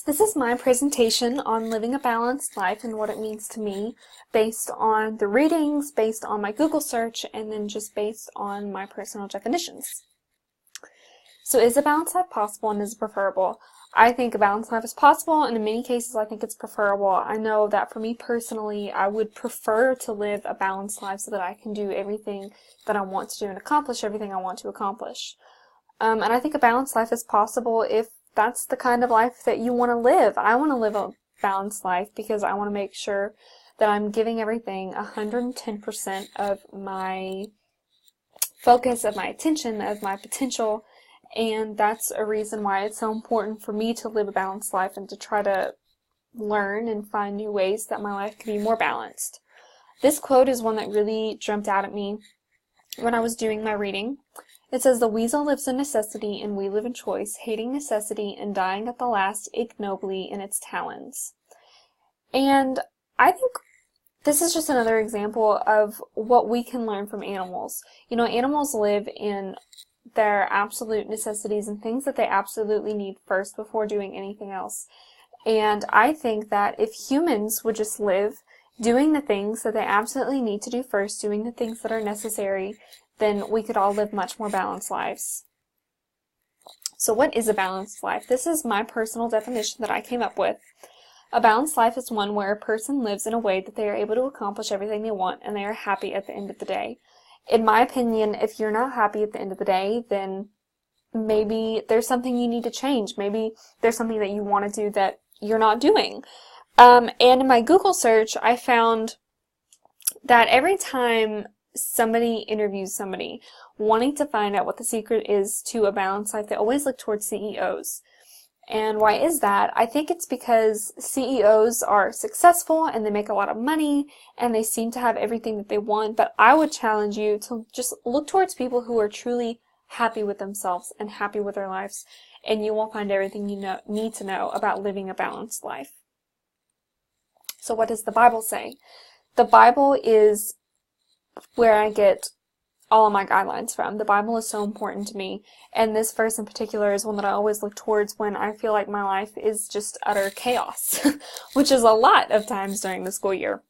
This is my presentation on living a balanced life and what it means to me, based on the readings, based on my Google search, and then just based on my personal definitions. So is a balanced life possible and is it preferable? I think a balanced life is possible, and in many cases I think it's preferable. I know that for me personally, I would prefer to live a balanced life so that I can do everything that I want to do and accomplish everything I want to accomplish. And I think a balanced life is possible if that's the kind of life that you want to live. I want to live a balanced life because I want to make sure that I'm giving everything 110% of my focus, of my attention, of my potential, and that's a reason why it's so important for me to live a balanced life and to try to learn and find new ways that my life can be more balanced. This quote is one that really jumped out at me when I was doing my reading. It says, "The weasel lives in necessity, and we live in choice, hating necessity and dying at the last ignobly in its talons." And I think this is just another example of what we can learn from animals. You know, animals live in their absolute necessities and things that they absolutely need first before doing anything else. And I think that if humans would just live doing the things that they absolutely need to do first, doing the things that are necessary, then we could all live much more balanced lives. So what is a balanced life? This is my personal definition that I came up with. A balanced life is one where a person lives in a way that they are able to accomplish everything they want and they are happy at the end of the day. In my opinion, if you're not happy at the end of the day, then maybe there's something you need to change. Maybe there's something that you want to do that you're not doing. And in my Google search, I found that every time somebody interviews somebody wanting to find out what the secret is to a balanced life, they always look towards CEOs. And why is that? I think it's because CEOs are successful and they make a lot of money and they seem to have everything that they want, but I would challenge you to just look towards people who are truly happy with themselves and happy with their lives, and you will find everything you need to know about living a balanced life. So what does the Bible say? The Bible is where I get all of my guidelines from. The Bible is so important to me, and this verse in particular is one that I always look towards when I feel like my life is just utter chaos, which is a lot of times during the school year.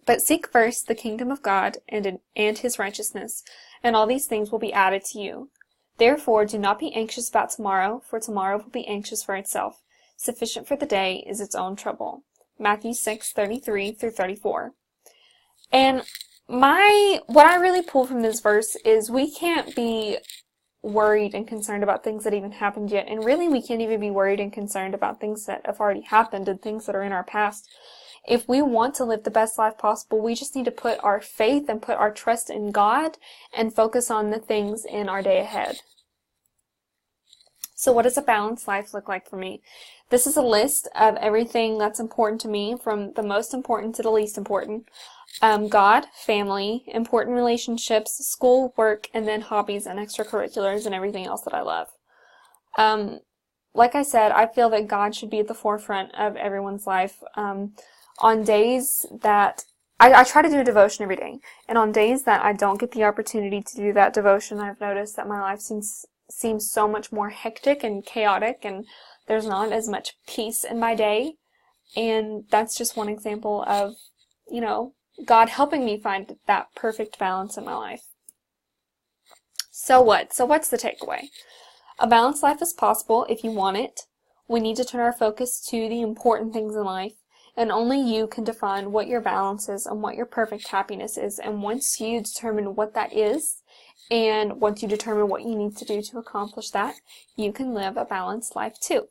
"But seek first the kingdom of God and his righteousness, and all these things will be added to you. Therefore do not be anxious about tomorrow, for tomorrow will be anxious for itself. Sufficient for the day is its own trouble." Matthew 6:33-34. And what I really pull from this verse is we can't be worried and concerned about things that even happened yet, and really we can't even be worried and concerned about things that have already happened and things that are in our past. If we want to live the best life possible, we just need to put our faith and put our trust in God and focus on the things in our day ahead. So what does a balanced life look like for me? This is a list of everything that's important to me, from the most important to the least important. God, family, important relationships, school, work, and then hobbies and extracurriculars and everything else that I love. Like I said, I feel that God should be at the forefront of everyone's life. On days that I try to do a devotion every day, and on days that I don't get the opportunity to do that devotion, I've noticed that my life seems so much more hectic and chaotic, and there's not as much peace in my day. And that's just one example of, God helping me find that perfect balance in my life. So what? So what's the takeaway? A balanced life is possible if you want it. We need to turn our focus to the important things in life, and only you can define what your balance is and what your perfect happiness is. And once you determine what that is, and once you determine what you need to do to accomplish that, you can live a balanced life too.